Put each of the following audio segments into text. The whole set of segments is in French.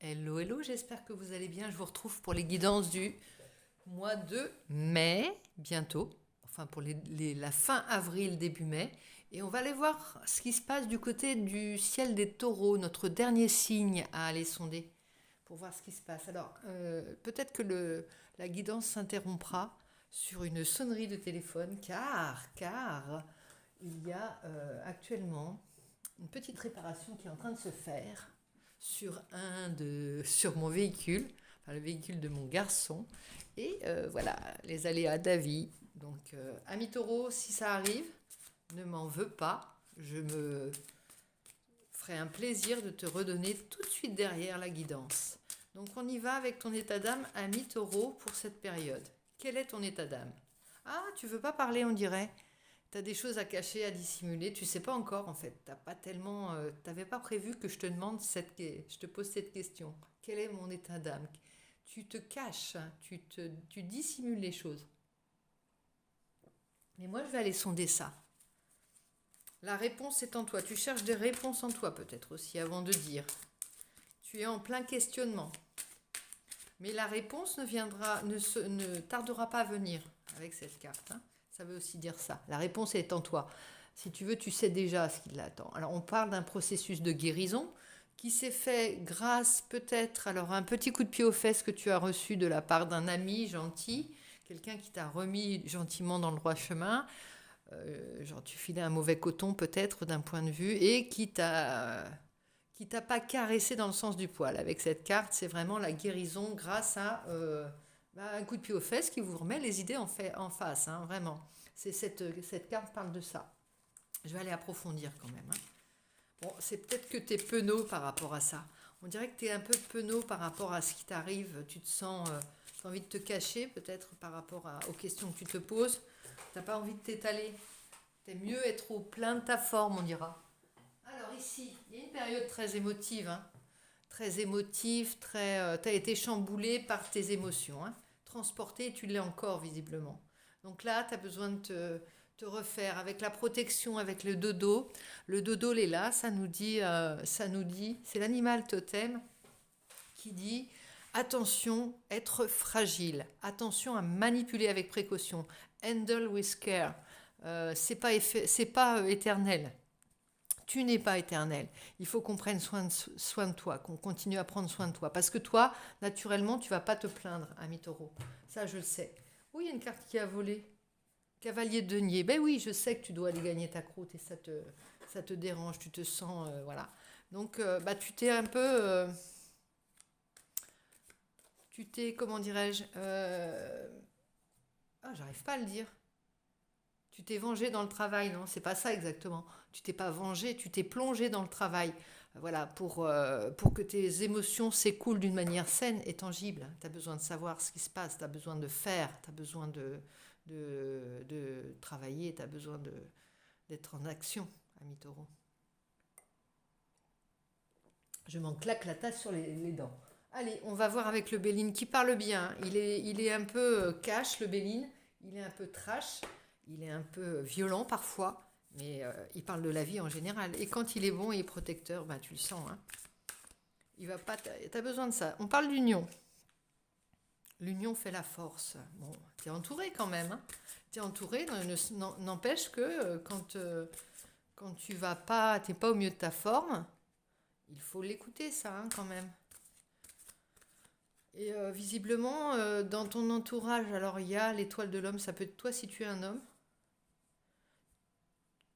Hello, hello, j'espère que vous allez bien. Je vous retrouve pour les guidances du mois de mai, bientôt. Enfin, pour la fin avril, début mai. Et on va aller voir ce qui se passe du côté du ciel des taureaux, notre dernier signe à aller sonder, pour voir ce qui se passe. Alors, peut-être que la guidance s'interrompra sur une sonnerie de téléphone, car il y a actuellement une petite réparation qui est en train de se faire sur mon véhicule, enfin le véhicule de mon garçon. Et voilà, les aléas de la vie. Donc, ami taureau, si ça arrive, ne m'en veux pas. Je me ferai un plaisir de te redonner tout de suite derrière la guidance. Donc, on y va avec ton état d'âme, ami taureau, pour cette période. Quel est ton état d'âme? Ah, tu veux pas parler, on dirait. Tu as des choses à cacher, à dissimuler. Tu sais pas encore, en fait. T'as pas tellement, t'avais pas prévu que je te je te pose cette question. Quel est mon état d'âme? Tu te caches, hein, tu dissimules les choses. Mais moi, je vais aller sonder ça. La réponse est en toi. Tu cherches des réponses en toi, peut-être aussi, avant de dire. Tu es en plein questionnement. Mais la réponse ne tardera pas à venir avec cette carte, hein. Ça veut aussi dire ça. La réponse est en toi. Si tu veux, tu sais déjà ce qui l'attend. Alors, on parle d'un processus de guérison qui s'est fait grâce peut-être alors à un petit coup de pied aux fesses que tu as reçu de la part d'un ami gentil, quelqu'un qui t'a remis gentiment dans le droit chemin, genre tu filais un mauvais coton peut-être d'un point de vue et qui t'a pas caressé dans le sens du poil. Avec cette carte, c'est vraiment la guérison grâce à un coup de pied aux fesses qui vous remet les idées en face, hein, vraiment. Cette carte parle de ça. Je vais aller approfondir quand même, hein. Bon, c'est peut-être que tu es penaud par rapport à ça. On dirait que tu es un peu penaud par rapport à ce qui t'arrive. Tu te sens, tu as envie de te cacher peut-être par rapport aux questions que tu te poses. Tu n'as pas envie de t'étaler. T'es mieux être au plein de ta forme, on dira. Alors ici, il y a une période très émotive, hein. Très émotive, t'as été chamboulé par tes émotions, hein. Transporté, tu l'es encore visiblement. Donc là, tu as besoin de te refaire avec la protection, avec le dodo. Le dodo, il est là, ça nous dit, c'est l'animal totem qui dit attention, être fragile, attention à manipuler avec précaution, handle with care. C'est pas éternel. Tu n'es pas éternel. Il faut qu'on prenne soin de toi, qu'on continue à prendre soin de toi. Parce que toi, naturellement, tu vas pas te plaindre, ami taureau. Ça, je le sais. Oui, il y a une carte qui a volé. Cavalier de denier. Ben oui, je sais que tu dois aller gagner ta croûte et ça te dérange. Tu te sens. Voilà. Donc, tu t'es un peu. Tu t'es. Comment dirais-je j'arrive pas à le dire. Tu t'es vengé dans le travail, non? C'est pas ça exactement. Tu t'es pas vengé, tu t'es plongé dans le travail. Voilà, pour que tes émotions s'écoulent d'une manière saine et tangible. Tu as besoin de savoir ce qui se passe, tu as besoin de faire, tu as besoin de travailler, tu as besoin d'être en action, ami taureau. Je m'en claque la tasse sur les dents. Allez, on va voir avec le Béline qui parle bien. Il est un peu cash, le Béline. Il est un peu trash. Il est un peu violent parfois. Mais il parle de la vie en général. Et quand il est bon et protecteur, bah, tu le sens, hein. Il va pas. T'as besoin de ça. On parle d'union. L'union fait la force. Bon, t'es entouré quand même, hein. T'es entouré. N'empêche que quand tu vas pas, t'es pas au mieux de ta forme, il faut l'écouter ça, hein, quand même. Et visiblement, dans ton entourage, alors il y a l'étoile de l'homme, ça peut être toi si tu es un homme,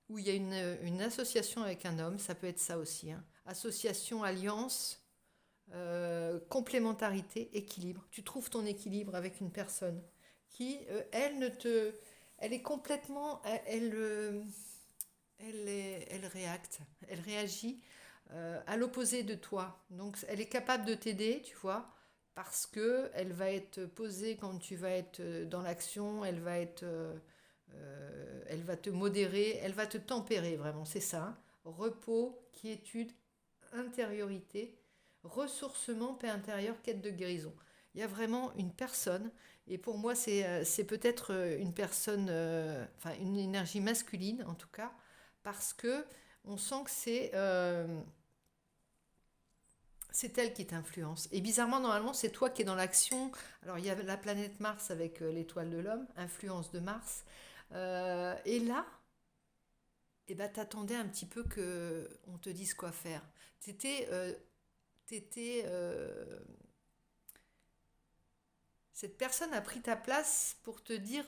ou il y a une association avec un homme, ça peut être ça aussi, hein. Association, alliance, complémentarité, équilibre. Tu trouves ton équilibre avec une personne qui, elle, ne te. Elle est complètement. Elle réacte, elle réagit à l'opposé de toi. Donc elle est capable de t'aider, tu vois, parce que elle va être posée quand tu vas être dans l'action, elle va te modérer, elle va te tempérer vraiment, c'est ça, hein. Repos, quiétude, intériorité, ressourcement, paix intérieure, quête de guérison. Il y a vraiment une personne, et pour moi c'est peut-être une personne, enfin une énergie masculine en tout cas, parce que on sent que c'est elle qui t'influence. Et bizarrement, normalement, c'est toi qui es dans l'action. Alors, il y a la planète Mars avec l'étoile de l'homme, influence de Mars. Et là, eh ben, t'attendais un petit peu que on te dise quoi faire. T'étais, t'étais, cette personne a pris ta place pour te dire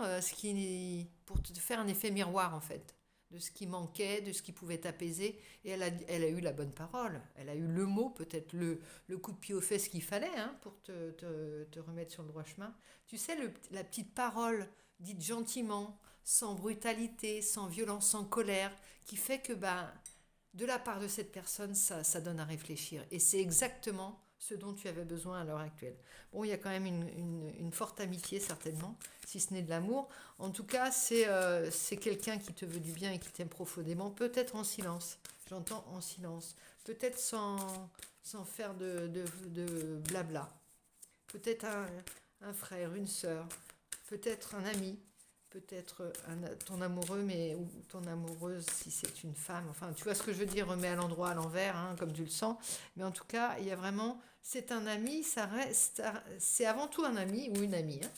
pour te faire un effet miroir en fait, de ce qui manquait, de ce qui pouvait t'apaiser. Et elle a eu la bonne parole, elle a eu le mot, peut-être le coup de pied aux fesses qu'il fallait hein, pour te remettre sur le droit chemin. Tu sais, la petite parole dite gentiment, sans brutalité, sans violence, sans colère, qui fait que bah, de la part de cette personne, ça donne à réfléchir. Et c'est exactement ce dont tu avais besoin à l'heure actuelle. Bon, il y a quand même une forte amitié, certainement, si ce n'est de l'amour. En tout cas, c'est quelqu'un qui te veut du bien et qui t'aime profondément, peut-être en silence. J'entends en silence. Peut-être sans faire de blabla. Peut-être un frère, une sœur, peut-être un ami, peut-être ton amoureux, mais ou ton amoureuse si c'est une femme. Enfin, tu vois ce que je veux dire, remets à l'endroit, à l'envers, hein, comme tu le sens. Mais en tout cas, il y a vraiment, c'est un ami, ça reste, c'est avant tout un ami ou une amie. Hein.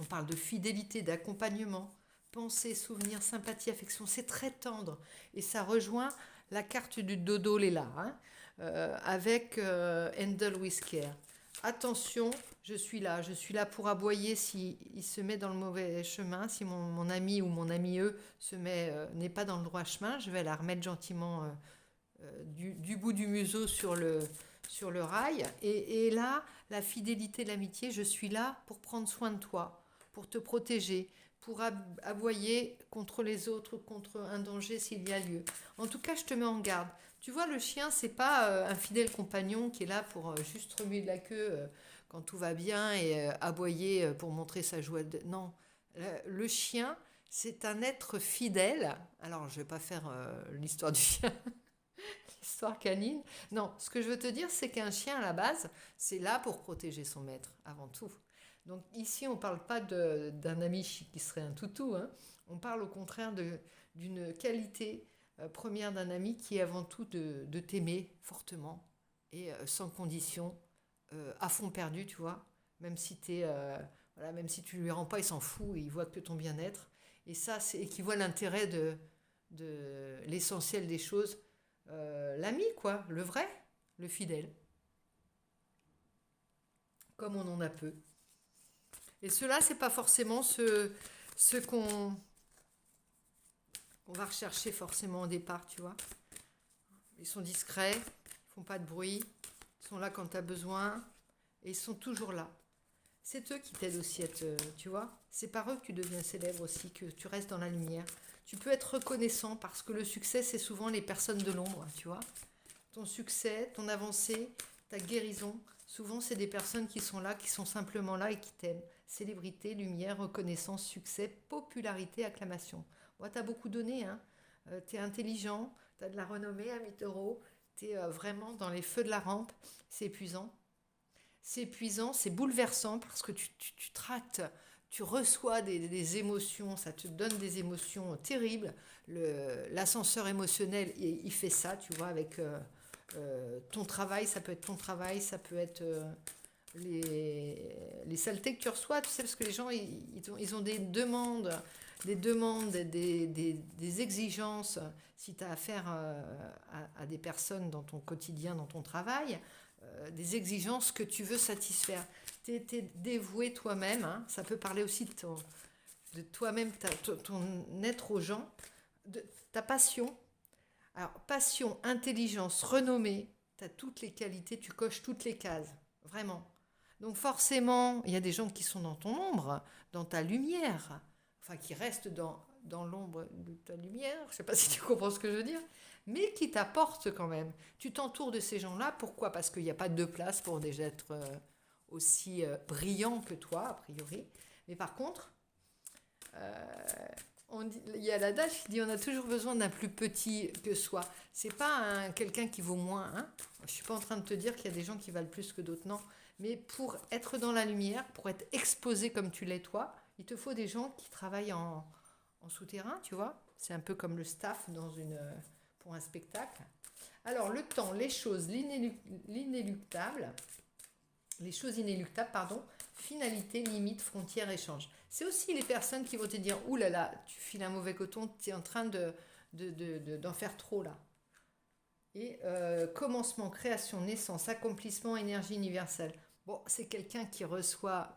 On parle de fidélité, d'accompagnement, pensée, souvenir, sympathie, affection. C'est très tendre et ça rejoint la carte du dodo Léla, hein, avec Handle with Care. Attention, je suis là pour aboyer si il se met dans le mauvais chemin, si mon ami ou mon ami eux n'est pas dans le droit chemin, je vais la remettre gentiment du bout du museau sur le rail. Et là, la fidélité, l'amitié, je suis là pour prendre soin de toi, pour te protéger, pour aboyer contre les autres, contre un danger s'il y a lieu. En tout cas, je te mets en garde. Tu vois, le chien, c'est pas un fidèle compagnon qui est là pour juste remuer de la queue quand tout va bien et aboyer pour montrer sa joie. Non, le chien, c'est un être fidèle. Alors, je vais pas faire l'histoire du chien, l'histoire canine. Non, ce que je veux te dire, c'est qu'un chien, à la base, c'est là pour protéger son maître, avant tout. Donc ici, on ne parle pas d'un ami qui serait un toutou, hein. On parle au contraire d'une qualité première d'un ami qui est avant tout de t'aimer fortement et sans condition, à fond perdu, tu vois. Même si, voilà, même si tu lui rends pas, il s'en fout, il voit que ton bien-être. Et ça, c'est qui voit l'intérêt de l'essentiel des choses. L'ami, quoi, le vrai, le fidèle, comme on en a peu. Et ceux-là, c'est pas forcément ceux qu'on va rechercher forcément au départ, tu vois. Ils sont discrets, ils font pas de bruit, ils sont là quand tu as besoin, et ils sont toujours là. C'est eux qui t'aident aussi à tu vois. C'est par eux que tu deviens célèbre aussi, que tu restes dans la lumière. Tu peux être reconnaissant parce que le succès, c'est souvent les personnes de l'ombre, tu vois. Ton succès, ton avancée, ta guérison, souvent c'est des personnes qui sont là, qui sont simplement là et qui t'aiment. Célébrité, lumière, reconnaissance, succès, popularité, acclamation. Moi, t'as beaucoup donné, hein. T'es intelligent, t'as de la renommée à mi-taureau, t'es vraiment dans les feux de la rampe. C'est épuisant. C'est épuisant, c'est bouleversant parce que tu tractes, tu reçois des émotions, ça te donne des émotions terribles. L'ascenseur émotionnel, il fait ça, tu vois, avec ton travail, ça peut être ton travail, ça peut être les saletés que tu reçois, tu sais, parce que les gens, ils ont des demandes, des exigences. Si tu as affaire à des personnes dans ton quotidien, dans ton travail, des exigences que tu veux satisfaire. Tu es dévoué toi-même, hein, ça peut parler aussi de toi-même, ton être aux gens, de ta passion. Alors, passion, intelligence, renommée, tu as toutes les qualités, tu coches toutes les cases, vraiment. Donc forcément, il y a des gens qui sont dans ton ombre, dans ta lumière, enfin qui restent dans l'ombre de ta lumière, je ne sais pas si tu comprends ce que je veux dire, mais qui t'apportent quand même. Tu t'entoures de ces gens-là, pourquoi? Parce qu'il n'y a pas de place pour des êtres aussi brillants que toi, a priori. Mais par contre, il y a l'adage qui dit on a toujours besoin d'un plus petit que soi. C'est pas quelqu'un qui vaut moins. Hein. Je suis pas en train de te dire qu'il y a des gens qui valent plus que d'autres, non. Mais pour être dans la lumière, pour être exposé comme tu l'es toi, il te faut des gens qui travaillent en souterrain, tu vois. C'est un peu comme le staff pour un spectacle. Alors, le temps, les choses, l'inéluctable, les choses inéluctables, pardon, finalité, limite, frontière, échange. C'est aussi les personnes qui vont te dire, ouh là là, tu files un mauvais coton, tu es en train d'en faire trop là. Et commencement, création, naissance, accomplissement, énergie universelle. Bon, c'est quelqu'un qui reçoit,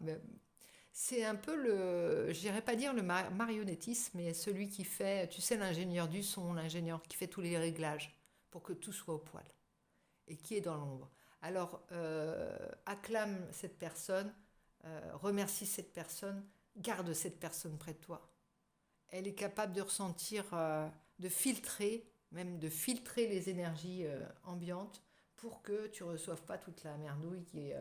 c'est un peu le, je n'irais pas dire le marionnettisme, mais celui qui fait, tu sais, l'ingénieur du son, l'ingénieur qui fait tous les réglages pour que tout soit au poil et qui est dans l'ombre. Alors, acclame cette personne, remercie cette personne, garde cette personne près de toi. Elle est capable de ressentir, de filtrer, même de filtrer les énergies ambiantes pour que tu ne reçoives pas toute la merdouille qui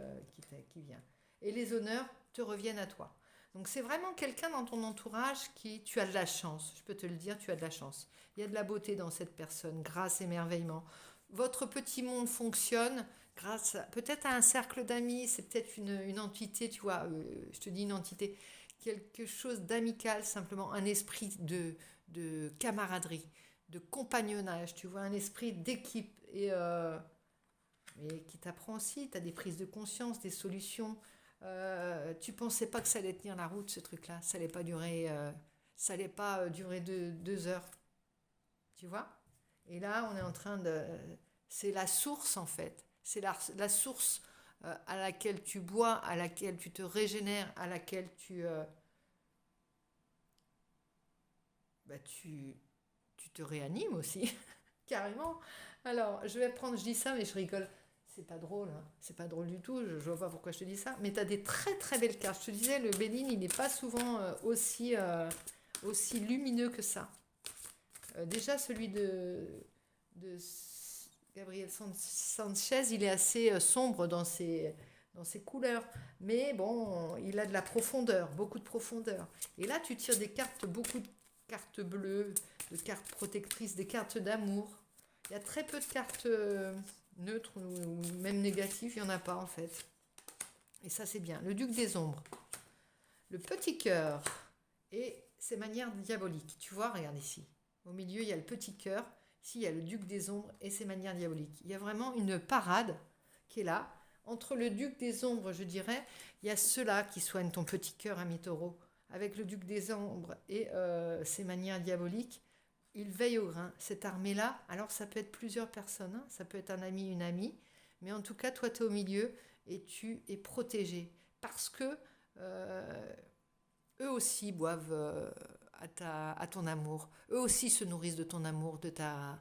vient. Et les honneurs te reviennent à toi. Donc c'est vraiment quelqu'un dans ton entourage qui, tu as de la chance, je peux te le dire, tu as de la chance. Il y a de la beauté dans cette personne, grâce, émerveillement. Votre petit monde fonctionne grâce peut-être à un cercle d'amis, c'est peut-être une entité, tu vois, je te dis une entité, quelque chose d'amical, simplement un esprit de camaraderie, de compagnonnage, tu vois, un esprit d'équipe et qui t'apprend aussi, tu as des prises de conscience, des solutions. Tu pensais pas que ça allait tenir la route, ce truc-là, ça allait pas durer 2 heures, tu vois. Et là, on est en train de, c'est la source en fait, c'est la source à laquelle tu bois, à laquelle tu te régénères, à laquelle tu te réanimes aussi, carrément. Alors, je dis ça, mais je rigole. C'est pas drôle, hein. C'est pas drôle du tout, je vois pas pourquoi je te dis ça. Mais tu as des très très belles cartes. Je te disais, le Béline, il n'est pas souvent aussi lumineux que ça. Déjà, celui de Gabriel Sanchez, il est assez sombre dans ses couleurs. Mais bon, il a de la profondeur, beaucoup de profondeur. Et là, tu tires des cartes, beaucoup de cartes bleues, de cartes protectrices, des cartes d'amour. Il y a très peu de cartes neutres ou même négatives, il n'y en a pas en fait. Et ça, c'est bien. Le duc des ombres. Le petit cœur et ses manières diaboliques. Tu vois, regarde ici. Au milieu, il y a le petit cœur. Ici, il y a le duc des ombres et ses manières diaboliques. Il y a vraiment une parade qui est là. Entre le duc des ombres, je dirais, il y a ceux-là qui soignent ton petit cœur, ami taureau. Avec le duc des ombres et ses manières diaboliques, il veille au grain. Cette armée-là, alors ça peut être plusieurs personnes, hein, ça peut être un ami, une amie, mais en tout cas, toi, tu es au milieu et tu es protégé. Parce que eux aussi boivent à ton amour. Eux aussi se nourrissent de ton amour, de ta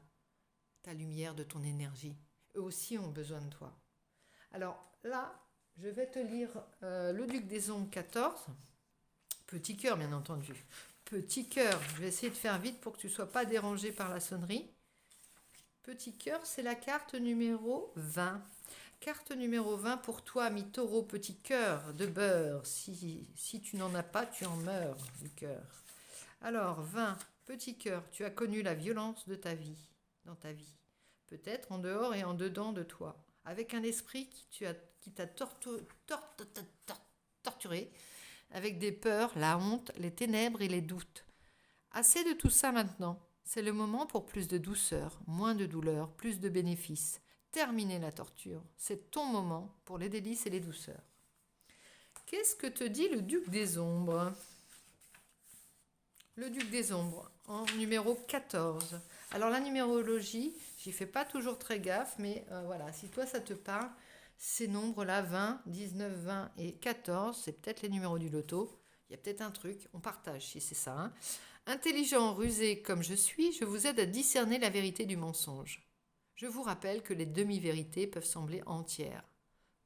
lumière, de ton énergie. Eux aussi ont besoin de toi. Alors là, je vais te lire le Duc des Ombres 14. Petit cœur, bien entendu. Petit cœur, je vais essayer de faire vite pour que tu ne sois pas dérangé par la sonnerie. Petit cœur, c'est la carte numéro 20. Carte numéro 20 pour toi, ami taureau, petit cœur de beurre. Si tu n'en as pas, tu en meurs du cœur. Alors, 20, petit cœur, tu as connu la violence de ta vie, dans ta vie. Peut-être en dehors et en dedans de toi. Avec un esprit qui t'a torturé, avec des peurs, la honte, les ténèbres et les doutes. Assez de tout ça maintenant. C'est le moment pour plus de douceur, moins de douleur, plus de bénéfices. Terminer la torture. C'est ton moment pour les délices et les douceurs. Qu'est-ce que te dit le Duc des Ombres ? Le Duc des Ombres, en numéro 14. Alors la numérologie, j'y fais pas toujours très gaffe, mais voilà, si toi ça te parle, ces nombres-là, 20, 19, 20 et 14, c'est peut-être les numéros du loto. Il y a peut-être un truc, on partage si c'est ça. Hein. Intelligent, rusé comme je suis, je vous aide à discerner la vérité du mensonge. Je vous rappelle que les demi-vérités peuvent sembler entières.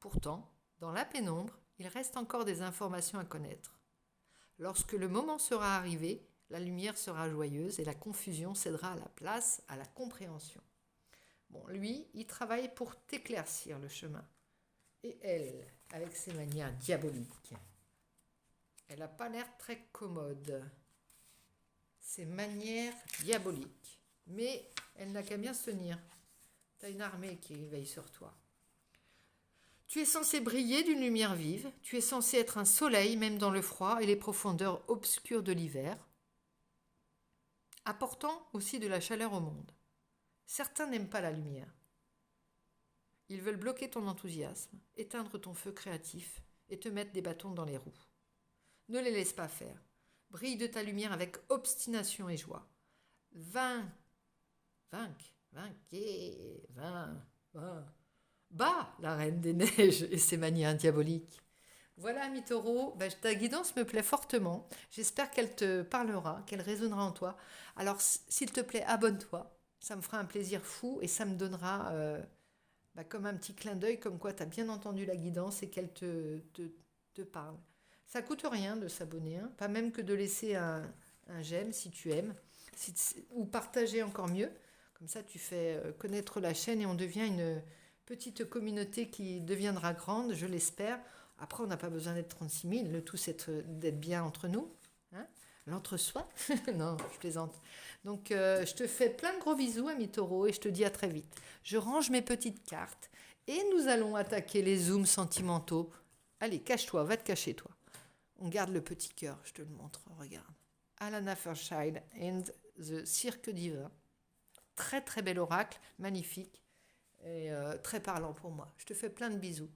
Pourtant, dans la pénombre, il reste encore des informations à connaître. Lorsque le moment sera arrivé, la lumière sera joyeuse et la confusion cédera à la place à la compréhension. Bon, lui, il travaille pour t'éclaircir le chemin. Et elle, avec ses manières diaboliques, elle n'a pas l'air très commode. Ses manières diaboliques. Mais elle n'a qu'à bien se tenir. Tu as une armée qui veille sur toi. Tu es censé briller d'une lumière vive. Tu es censé être un soleil, même dans le froid et les profondeurs obscures de l'hiver, apportant aussi de la chaleur au monde. Certains n'aiment pas la lumière. Ils veulent bloquer ton enthousiasme, éteindre ton feu créatif et te mettre des bâtons dans les roues. Ne les laisse pas faire. Brille de ta lumière avec obstination et joie. Vainc, Bats la reine des neiges et ses manières diaboliques. Voilà, mi taureau, ta guidance me plaît fortement. J'espère qu'elle te parlera, qu'elle résonnera en toi. Alors, s'il te plaît, abonne-toi. Ça me fera un plaisir fou et ça me donnera comme un petit clin d'œil, comme quoi tu as bien entendu la guidance et qu'elle te parle. Ça coûte rien de s'abonner, hein, pas même que de laisser un j'aime si tu aimes, ou partager encore mieux. Comme ça, tu fais connaître la chaîne et on devient une petite communauté qui deviendra grande, je l'espère. Après, on n'a pas besoin d'être 36 000, le tout c'est d'être bien entre nous. Hein, l'entre-soi. Non, je plaisante. Donc, je te fais plein de gros bisous, ami taureau, et je te dis à très vite. Je range mes petites cartes et nous allons attaquer les zooms sentimentaux. Allez, cache-toi, va te cacher, toi. On garde le petit cœur, je te le montre, regarde. Alana Fairchild and the Cirque Divin. Très très bel oracle, magnifique et très parlant pour moi. Je te fais plein de bisous.